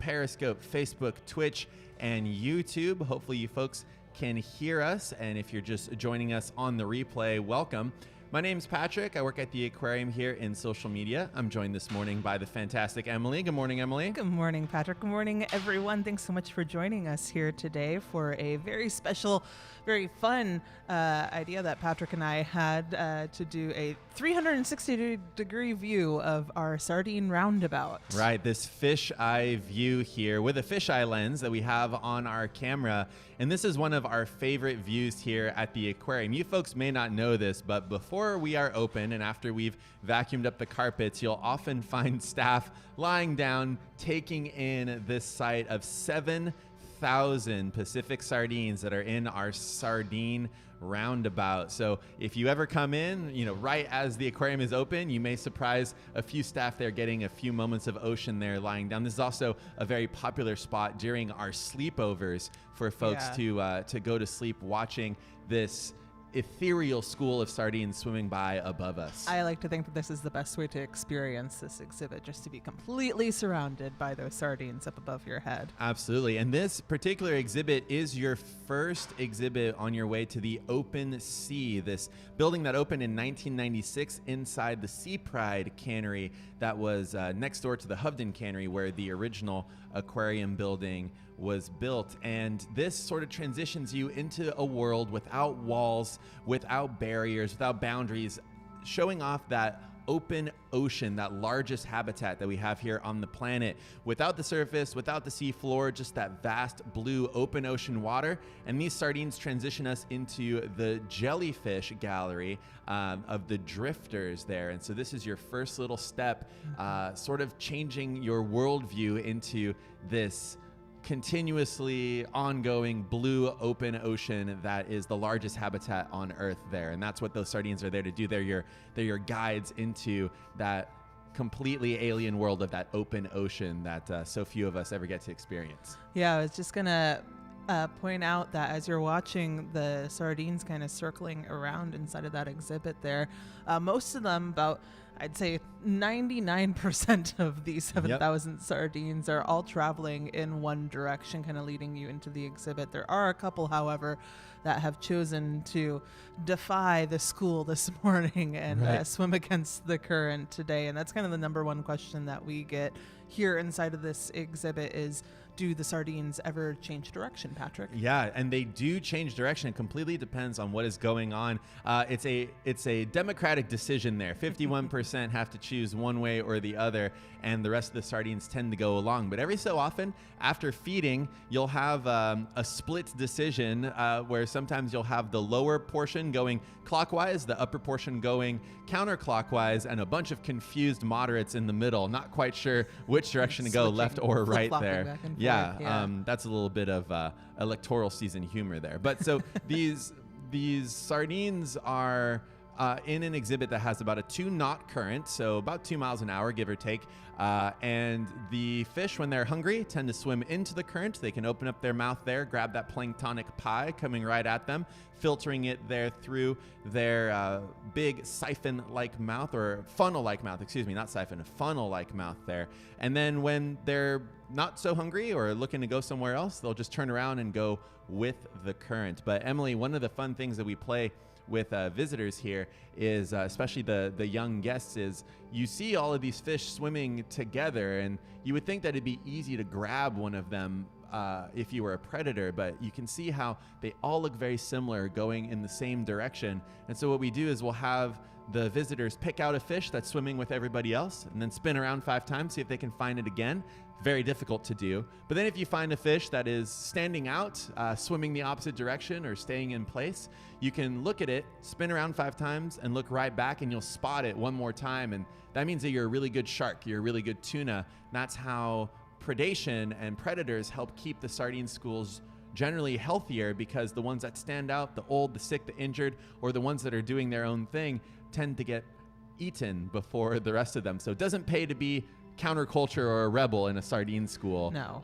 Periscope, Facebook, Twitch, and YouTube. Hopefully you folks can hear us, and if you're just joining us on the replay, welcome. My name's Patrick. I work at the aquarium here in social media. I'm joined this morning by the fantastic Emily. Good morning, Emily. Good morning, Patrick. Good morning, everyone. Thanks so much for joining us here today for a very special, very fun idea that Patrick and I had to do a 360-degree view of our Sardine Roundabout. Right, this fisheye view here with a fisheye lens that we have on our camera. And this is one of our favorite views here at the aquarium. You folks may not know this, but before we are open and after we've vacuumed up the carpets, you'll often find staff lying down, taking in this sight of 7,000 Pacific sardines that are in our Sardine Roundabout. So if you ever come in, right as the aquarium is open, you may surprise a few staff there getting a few moments of ocean there lying down. This is also a very popular spot during our sleepovers for folks to go to sleep watching this ethereal school of sardines swimming by above us. I like to think that this is the best way to experience this exhibit, just to be completely surrounded by those sardines up above your head. Absolutely. And this particular exhibit is your first exhibit on your way to the Open Sea, this building that opened in 1996 inside the Sea Pride Cannery that was next door to the Hovden Cannery, where the original aquarium building was built. And this sort of transitions you into a world without walls, without barriers, without boundaries, showing off that open ocean, that largest habitat that we have here on the planet, without the surface, without the sea floor, just that vast blue open ocean water. And these sardines transition us into the jellyfish gallery of the drifters there. And so this is your first little step, sort of changing your worldview into this continuously ongoing blue open ocean that is the largest habitat on Earth there. And that's what those sardines are there to do. They're your guides into that completely alien world of that open ocean that so few of us ever get to experience. Yeah, I was just gonna point out that as you're watching the sardines kind of circling around inside of that exhibit there, most of them, about I'd say 99% of these 7,000 sardines are all traveling in one direction, kind of leading you into the exhibit. There are a couple, however, that have chosen to defy the school this morning and swim against the current today. And that's kind of the number one question that we get here inside of this exhibit is, do the sardines ever change direction, Patrick? Yeah, and they do change direction. It completely depends on what is going on. It's a democratic decision there. 51% have to choose one way or the other, and the rest of the sardines tend to go along. But every so often, after feeding, you'll have a split decision where sometimes you'll have the lower portion going clockwise, the upper portion going counterclockwise, and a bunch of confused moderates in the middle, not quite sure which direction to go, left or right there. Yeah, that's a little bit of electoral season humor there. But so these sardines are in an exhibit that has about a 2-knot current, so about 2 miles an hour, give or take. And the fish, when they're hungry, tend to swim into the current. They can open up their mouth there, grab that planktonic pie coming right at them, filtering it there through their big siphon-like mouth, or funnel-like mouth, excuse me, not siphon, a funnel-like mouth there. And then when they're not so hungry or looking to go somewhere else, they'll just turn around and go with the current. But Emily, one of the fun things that we play with visitors here is, especially the young guests, is you see all of these fish swimming together, and you would think that it'd be easy to grab one of them if you were a predator, but you can see how they all look very similar, going in the same direction. And so what we do is we'll have the visitors pick out a fish that's swimming with everybody else and then spin around 5 times, see if they can find it again. Very difficult to do. But then if you find a fish that is standing out, swimming the opposite direction or staying in place, you can look at it, spin around 5 times, and look right back, and you'll spot it one more time. And that means that you're a really good shark, you're a really good tuna. That's how predation and predators help keep the sardine schools generally healthier, because the ones that stand out, the old, the sick, the injured, or the ones that are doing their own thing, tend to get eaten before the rest of them. So it doesn't pay to be counterculture or a rebel in a sardine school. No,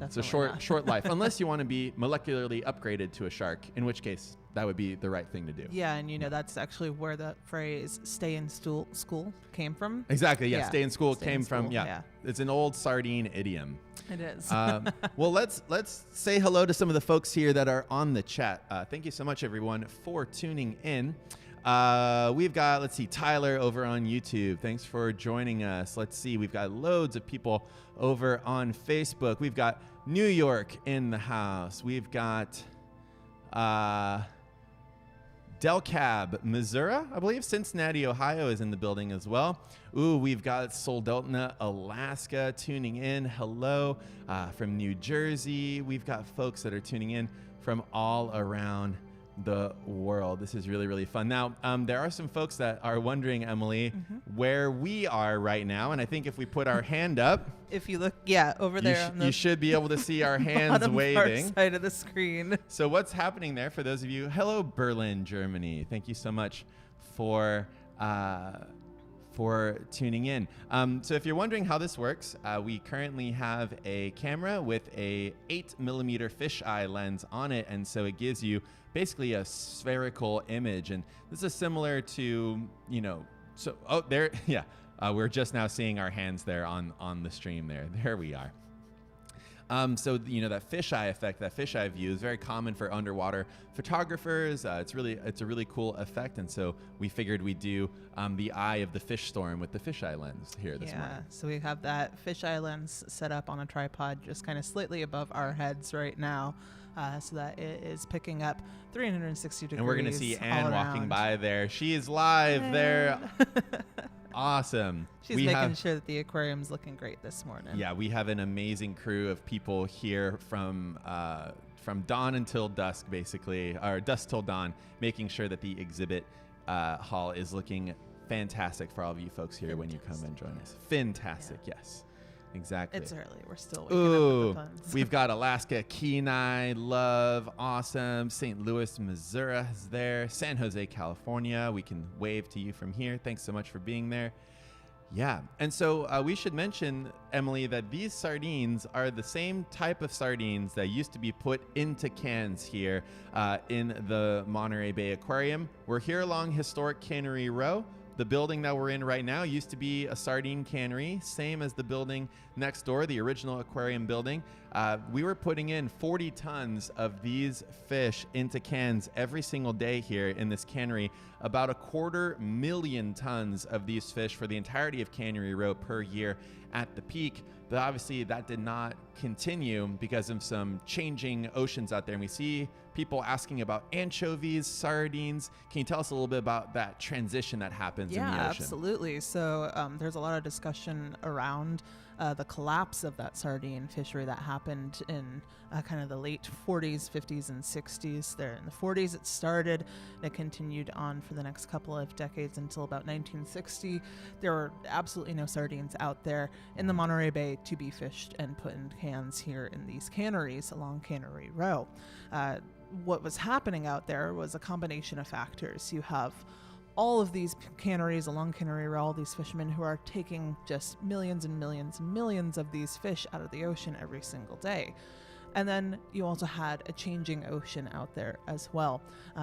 it's a definitely not. short life, unless you want to be molecularly upgraded to a shark, in which case that would be the right thing to do. Yeah, and that's actually where the phrase "stay in school" came from. Exactly. Yeah. Stay in school came from. School, Yeah. It's an old sardine idiom. It is. Well, let's say hello to some of the folks here that are on the chat. Thank you so much, everyone, for tuning in. We've got, let's see, Tyler over on YouTube. Thanks for joining us. Let's see, we've got loads of people over on Facebook. We've got New York in the house. We've got Delcab, Missouri, I believe. Cincinnati, Ohio is in the building as well. Ooh, we've got Soldotna, Alaska tuning in. Hello. From New Jersey. We've got folks that are tuning in from all around the world. This is really, really fun. Now, there are some folks that are wondering, Emily, where we are right now. And I think if we put our hand up, if you look, over there, you should be able to see our hands waving. Far side of the screen. So what's happening there for those of you? Hello, Berlin, Germany. Thank you so much for tuning in. So if you're wondering how this works, we currently have a camera with a 8mm fisheye lens on it, and so it gives you basically a spherical image. And this is similar to, we're just now seeing our hands there on the stream there. There we are. So that fisheye effect, that fisheye view is very common for underwater photographers. It's a really cool effect, and so we figured we'd do the eye of the fish storm with the fisheye lens here this morning. Yeah, so we have that fisheye lens set up on a tripod just kind of slightly above our heads right now, so that it is picking up 360 degrees. And we're gonna see Anne walking by there. She is live there. Awesome. She's making sure that the aquarium's looking great this morning. Yeah, we have an amazing crew of people here from dawn until dusk, basically, or dusk till dawn, making sure that the exhibit hall is looking fantastic for all of you folks here when you come and join us. Fantastic, yes. Exactly. It's early. We're still waking up with the puns. We've got Alaska, Kenai, Love, awesome. St. Louis, Missouri is there. San Jose, California. We can wave to you from here. Thanks so much for being there. Yeah. And so we should mention, Emily, that these sardines are the same type of sardines that used to be put into cans here in the Monterey Bay Aquarium. We're here along historic Cannery Row. The building that we're in right now used to be a sardine cannery, same as the building next door, the original aquarium building. We were putting in 40 tons of these fish into cans every single day here in this cannery, about 250,000 tons of these fish for the entirety of Cannery Row per year at the peak. But obviously that did not continue because of some changing oceans out there. And we see people asking about anchovies, sardines. Can you tell us a little bit about that transition that happens in the ocean? Yeah, absolutely. So there's a lot of discussion around the collapse of that sardine fishery that happened in kind of the late 40s, 50s, and 60s. There in the 40s it started, and it continued on for the next couple of decades until about 1960. There were absolutely no sardines out there in the Monterey Bay to be fished and put in cans here in these canneries along Cannery Row. What was happening out there was a combination of factors. You have all of these canneries along Cannery Row, all these fishermen who are taking just millions and millions and millions of these fish out of the ocean every single day. And then you also had a changing ocean out there as well,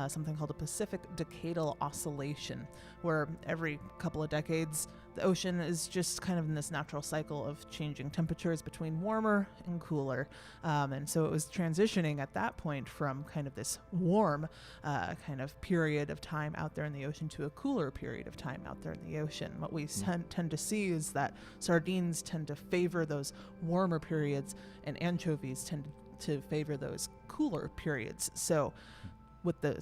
something called a Pacific Decadal Oscillation, where every couple of decades, the ocean is just kind of in this natural cycle of changing temperatures between warmer and cooler. And so it was transitioning at that point from kind of this warm kind of period of time out there in the ocean to a cooler period of time out there in the ocean. What we tend to see is that sardines tend to favor those warmer periods and anchovies tend to favor those cooler periods. So with the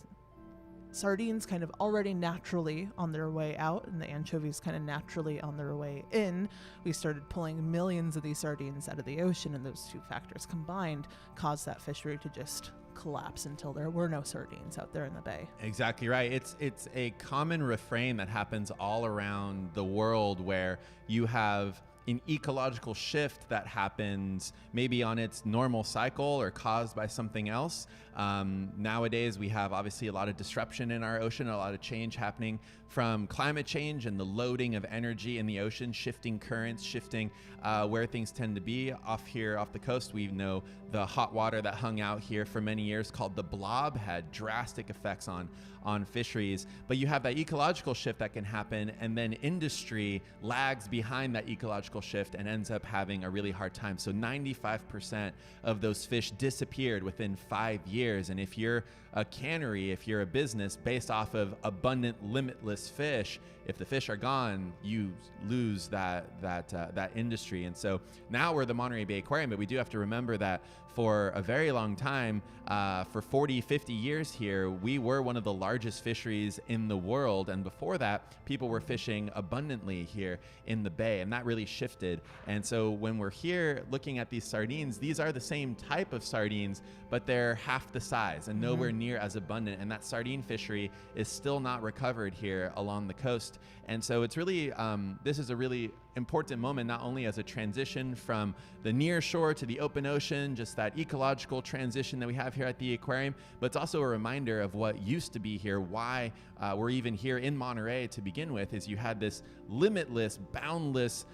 sardines kind of already naturally on their way out and the anchovies kind of naturally on their way in, we started pulling millions of these sardines out of the ocean, and those two factors combined caused that fishery to just collapse until there were no sardines out there in the bay. Exactly right. It's a common refrain that happens all around the world where you have an ecological shift that happens maybe on its normal cycle or caused by something else. Nowadays, we have obviously a lot of disruption in our ocean, a lot of change happening from climate change and the loading of energy in the ocean, shifting currents, shifting where things tend to be. Off here, off the coast, we know the hot water that hung out here for many years called the blob had drastic effects on fisheries. But you have that ecological shift that can happen, and then industry lags behind that ecological shift and ends up having a really hard time. So 95% of those fish disappeared within 5 years. And if you're a cannery, if you're a business based off of abundant, limitless fish, if the fish are gone, you lose that industry. And so now we're the Monterey Bay Aquarium, but we do have to remember that for a very long time, for 40, 50 years here, we were one of the largest fisheries in the world. And before that, people were fishing abundantly here in the bay, and that really shifted. And so when we're here looking at these sardines, these are the same type of sardines, but they're half the size and nowhere near as abundant. And that sardine fishery is still not recovered here along the coast. And so it's really, this is a really important moment, not only as a transition from the near shore to the open ocean, just that ecological transition that we have here at the aquarium, but it's also a reminder of what used to be here, why we're even here in Monterey to begin with, is you had this limitless, boundless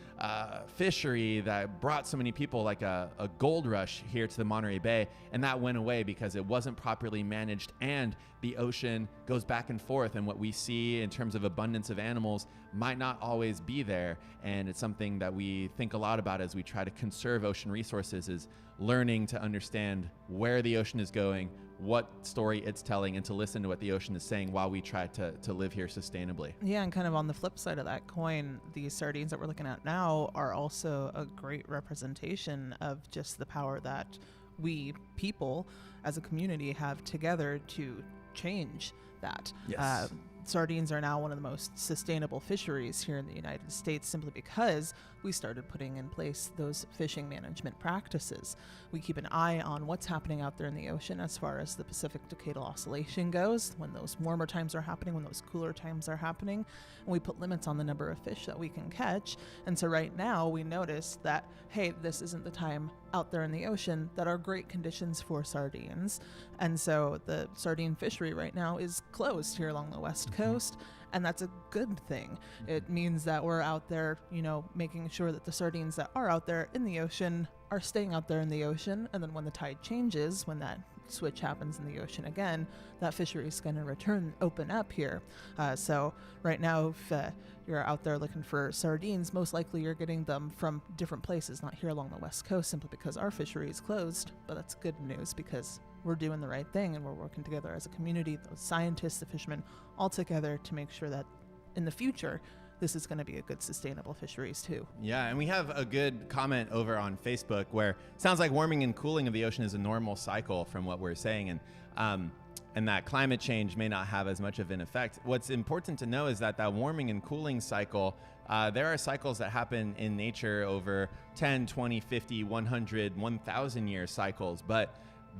fishery that brought so many people, like a gold rush here to the Monterey Bay, and that went away because it wasn't properly managed, and the ocean goes back and forth, and what we see in terms of abundance of animals might not always be there. And it's something that we think a lot about as we try to conserve ocean resources, is learning to understand where the ocean is going, what story it's telling, and to listen to what the ocean is saying while we try to live here sustainably. Yeah, and kind of on the flip side of that coin, these sardines that we're looking at now are also a great representation of just the power that we people as a community have together to change that. Yes. Sardines are now one of the most sustainable fisheries here in the United States, simply because we started putting in place those fishing management practices. We keep an eye on what's happening out there in the ocean as far as the Pacific Decadal Oscillation goes, when those warmer times are happening, when those cooler times are happening, and we put limits on the number of fish that we can catch. And so right now we notice that, hey, this isn't the time out there in the ocean that are great conditions for sardines. And so the sardine fishery right now is closed here along the West Coast. And that's a good thing. It means that we're out there, making sure that the sardines that are out there in the ocean are staying out there in the ocean. And then when the tide changes, when that switch happens in the ocean again, that fishery is going to open up here. So right now, if you're out there looking for sardines, most likely you're getting them from different places, not here along the West Coast, simply because our fishery is closed. But that's good news, because we're doing the right thing and we're working together as a community, those scientists, the fishermen, all together to make sure that in the future, this is going to be a good sustainable fisheries too. Yeah, and we have a good comment over on Facebook where it sounds like warming and cooling of the ocean is a normal cycle from what we're saying, and that climate change may not have as much of an effect. What's important to know is that warming and cooling cycle, there are cycles that happen in nature over 10, 20, 50, 100, 1,000 year cycles, but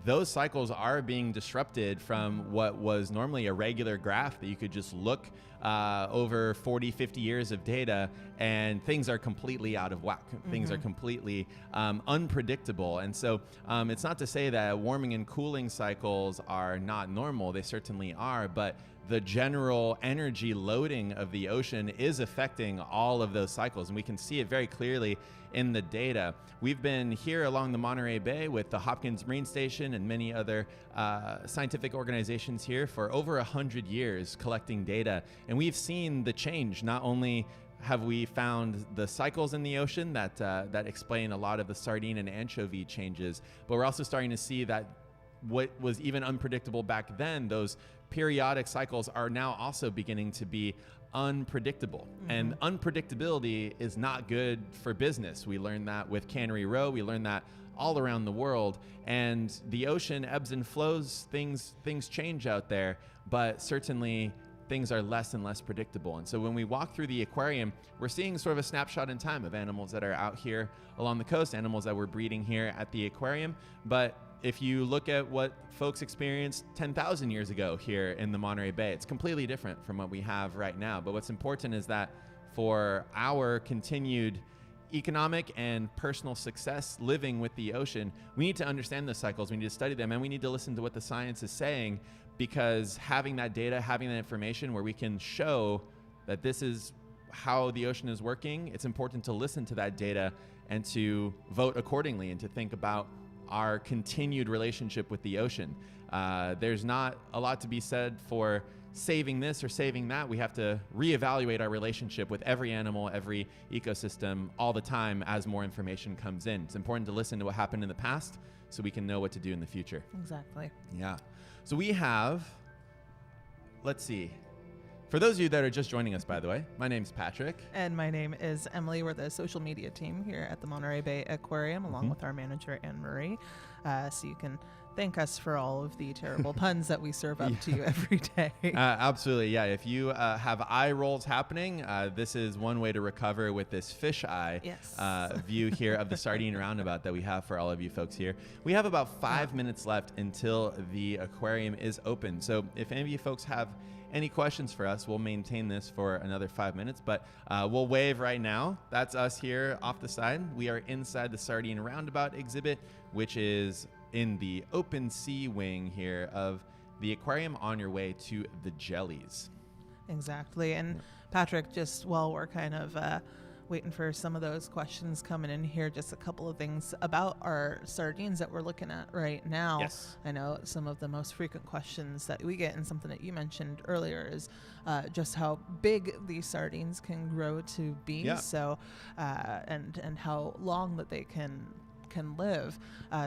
those cycles are being disrupted from what was normally a regular graph that you could just look over 40, 50 years of data, and things are completely out of whack. Things are completely unpredictable. And so it's not to say that warming and cooling cycles are not normal. They certainly are, but the general energy loading of the ocean is affecting all of those cycles, and we can see it very clearly in the data. We've been here along the Monterey Bay with the Hopkins Marine Station and many other scientific organizations here for over 100 years collecting data, and we've seen the change. Not only have we found the cycles in the ocean that explain a lot of the sardine and anchovy changes, but we're also starting to see that what was even unpredictable back then, those periodic cycles, are now also beginning to be unpredictable. And unpredictability is not good for business. We learned that with Cannerty Row. We learned that all around the world. And the ocean ebbs and flows. Things change out there, but certainly things are less and less predictable. And so when we walk through the aquarium, we're seeing sort of a snapshot in time of animals that are out here along the coast, animals that we're breeding here at the aquarium. But if you look at what folks experienced 10,000 years ago here in the Monterey Bay, it's completely different from what we have right now. But what's important is that for our continued economic and personal success living with the ocean, we need to understand the cycles, we need to study them, and we need to listen to what the science is saying, because having that data, having that information where we can show that this is how the ocean is working, it's important to listen to that data and to vote accordingly and to think about our continued relationship with the ocean. There's not a lot to be said for saving this or saving that. We have to reevaluate our relationship with every animal, every ecosystem all the time as more information comes in. It's important to listen to what happened in the past so we can know what to do in the future. Exactly. Yeah. So we have, let's see. For those of you that are just joining us, by the way, my name's Patrick. And my name is Emily. We're the social media team here at the Monterey Bay Aquarium, along with our manager, Anne-Marie. So you can thank us for all of the terrible puns that we serve up to you every day. Absolutely, yeah. If you have eye rolls happening, this is one way to recover with this fisheye view here of the Sardine Roundabout that we have for all of you folks here. We have about 5 minutes left until the aquarium is open. So if any of you folks have any questions for us, we'll maintain this for another 5 minutes, but we'll wave right now. That's us here off the side. We are inside the Sardine Roundabout exhibit, which is in the open sea wing here of the aquarium on your way to the jellies. Exactly. And Patrick, just while we're kind of waiting for some of those questions coming in here, just a couple of things about our sardines that we're looking at right now. Yes. I know some of the most frequent questions that we get, and something that you mentioned earlier, is just how big these sardines can grow to be. Yeah. So, and how long that they can live.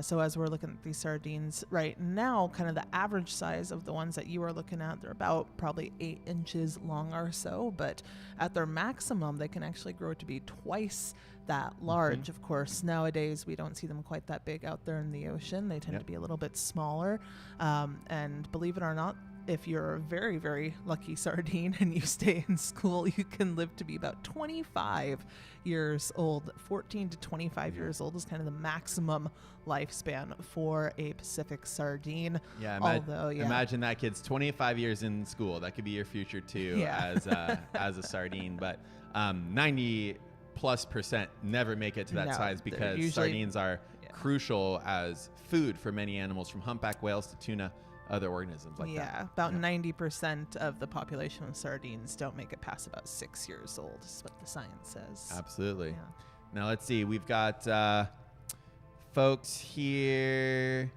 So as we're looking at these sardines right now, kind of the average size of the ones that you are looking at, they're about probably 8 inches long or so, but at their maximum, they can actually grow to be twice that large. Of course, nowadays we don't see them quite that big out there in the ocean. They tend to be a little bit smaller. And believe it or not, if you're a very, very lucky sardine and you stay in school, you can live to be about 25 years old. 14 to 25 years old is kind of the maximum lifespan for a Pacific sardine. Yeah, imagine that kid's 25 years in school. That could be your future too, as a sardine. But 90+% never make it to that size, because sardines are crucial as food for many animals, from humpback whales to tuna, other organisms like that. Yeah, about 90% of the population of sardines don't make it past about 6 years old, is what the science says. Absolutely. Yeah. Now let's see. We've got folks here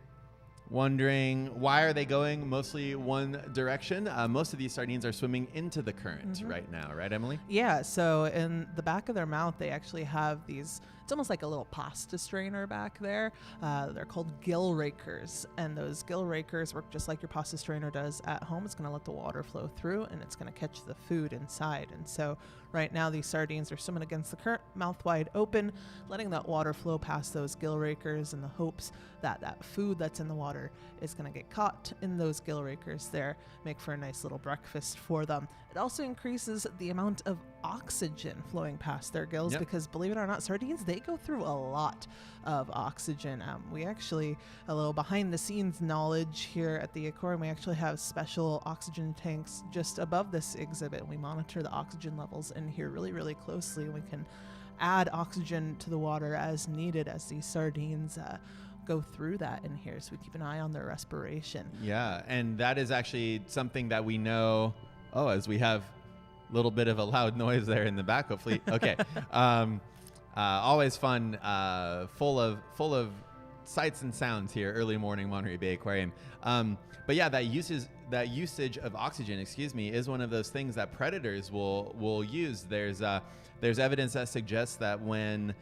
wondering, why are they going mostly one direction? Most of these sardines are swimming into the current right now, right, Emily? Yeah, so in the back of their mouth, they actually have these, it's almost like a little pasta strainer back there. They're called gill rakers, and those gill rakers work just like your pasta strainer does at home. It's going to let the water flow through, and it's going to catch the food inside. And so right now, these sardines are swimming against the current, mouth wide open, letting that water flow past those gill rakers in the hopes that that food that's in the water is going to get caught in those gill rakers there, make for a nice little breakfast for them. It also increases the amount of oxygen flowing past their gills, because believe it or not, sardines, they go through a lot of oxygen. We actually, a little behind the scenes knowledge here at the aquarium, we actually have special oxygen tanks just above this exhibit. We monitor the oxygen levels in here really, really closely, and we can add oxygen to the water as needed as these sardines go through that in here. So we keep an eye on their respiration. Yeah, and that is actually something that we know. Oh, as we have a little bit of a loud noise there in the back, hopefully. Okay. Always fun, full of sights and sounds here, early morning Monterey Bay Aquarium. But yeah, that usage of oxygen, is one of those things that predators will use. There's evidence that suggests that when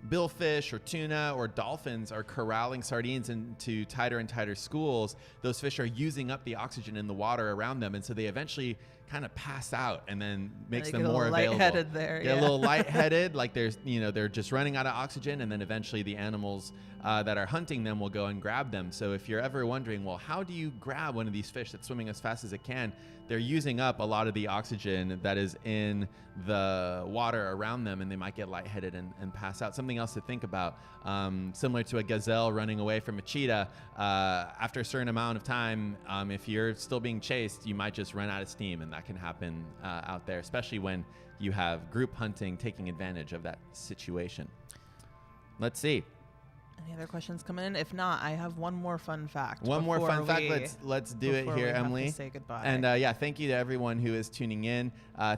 billfish or tuna or dolphins are corralling sardines into tighter and tighter schools, those fish are using up the oxygen in the water around them, and so they eventually kind of pass out, and then makes them more available. Lightheaded there, get a little lightheaded, like they're just running out of oxygen, and then eventually the animals that are hunting them will go and grab them. So if you're ever wondering, well, how do you grab one of these fish that's swimming as fast as it can? They're using up a lot of the oxygen that is in the water around them, and they might get lightheaded and pass out. Something something else to think about. Similar to a gazelle running away from a cheetah, after a certain amount of time, if you're still being chased, you might just run out of steam, and that can happen out there, especially when you have group hunting taking advantage of that situation. Let's see. Any other questions come in? If not, I have one more fun fact. One more fun fact. Let's do it here, Emily. Say goodbye. And thank you to everyone who is tuning in.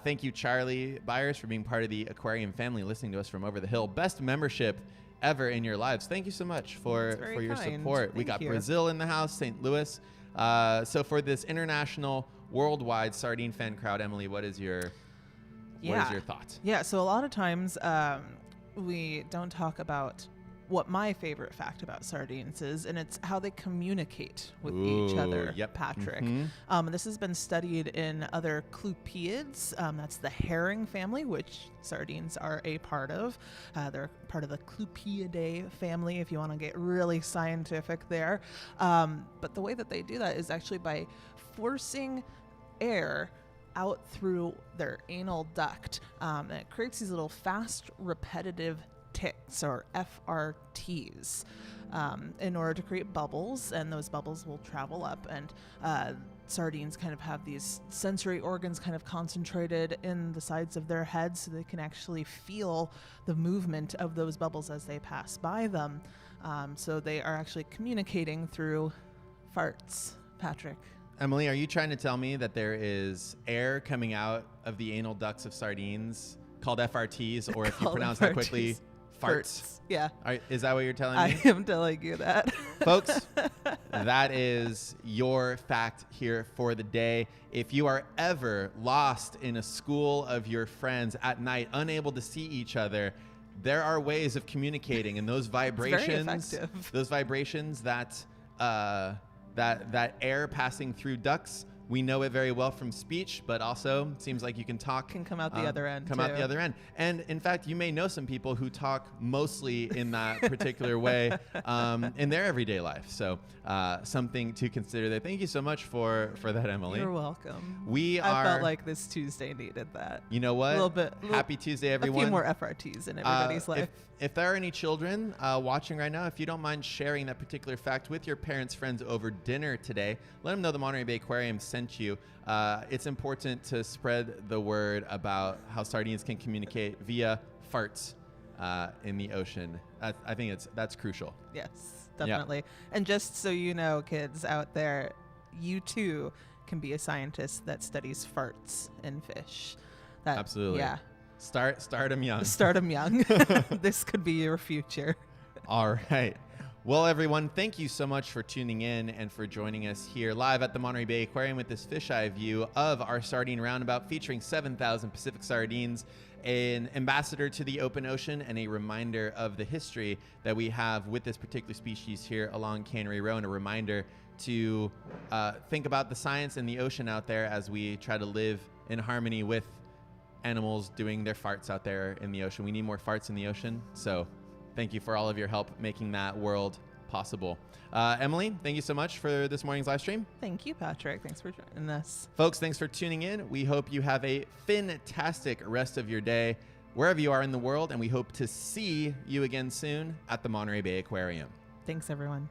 Thank you, Charlie Byers, for being part of the aquarium family, listening to us from over the hill. Best membership ever in your lives. Thank you so much for your support. We got Brazil in the house, St. Louis. So for this international, worldwide sardine fan crowd, Emily, what is your thoughts? Yeah. So a lot of times we don't talk about what my favorite fact about sardines is, and it's how they communicate with each other, Patrick. This has been studied in other clupeids. That's the herring family, which sardines are a part of. They're part of the Clupeidae family, if you want to get really scientific there. But the way that they do that is actually by forcing air out through their anal duct. And it creates these little fast, repetitive ticks, or FRTs, in order to create bubbles, and those bubbles will travel up, and sardines kind of have these sensory organs kind of concentrated in the sides of their heads, so they can actually feel the movement of those bubbles as they pass by them. So they are actually communicating through farts, Patrick. Emily, are you trying to tell me that there is air coming out of the anal ducts of sardines called FRTs, or if you pronounce that quickly, farts? Yeah. Is that what you're telling me? I am telling you that. Folks, that is your fact here for the day. If you are ever lost in a school of your friends at night, unable to see each other, there are ways of communicating, and those vibrations, that air passing through ducts, we know it very well from speech, but also it seems like you can talk. Can come out the other end. Out the other end. And in fact, you may know some people who talk mostly in that particular way in their everyday life. So something to consider there. Thank you so much for that, Emily. You're welcome. I felt like this Tuesday needed that. You know what? A little bit. Happy Tuesday, everyone. A few more FRTs in everybody's life. If there are any children watching right now, if you don't mind sharing that particular fact with your parents, friends over dinner today, let them know the Monterey Bay Aquarium sent you. It's important to spread the word about how sardines can communicate via farts in the ocean. I think that's crucial. Yes, definitely. Yeah. And just so you know, kids out there, you too can be a scientist that studies farts in fish. Absolutely. Yeah. Start them young. Start them young. This could be your future. All right. Well, everyone, thank you so much for tuning in and for joining us here live at the Monterey Bay Aquarium with this fisheye view of our Sardine Roundabout featuring 7,000 Pacific sardines, an ambassador to the open ocean, and a reminder of the history that we have with this particular species here along Cannery Row, and a reminder to think about the science in the ocean out there as we try to live in harmony with animals doing their farts out there in the ocean. We need more farts in the ocean. So thank you for all of your help making that world possible. Emily, thank you so much for this morning's live stream. Thank you, Patrick. Thanks for joining us. Folks, thanks for tuning in. We hope you have a fantastic rest of your day wherever you are in the world, and we hope to see you again soon at the Monterey Bay Aquarium. Thanks, everyone.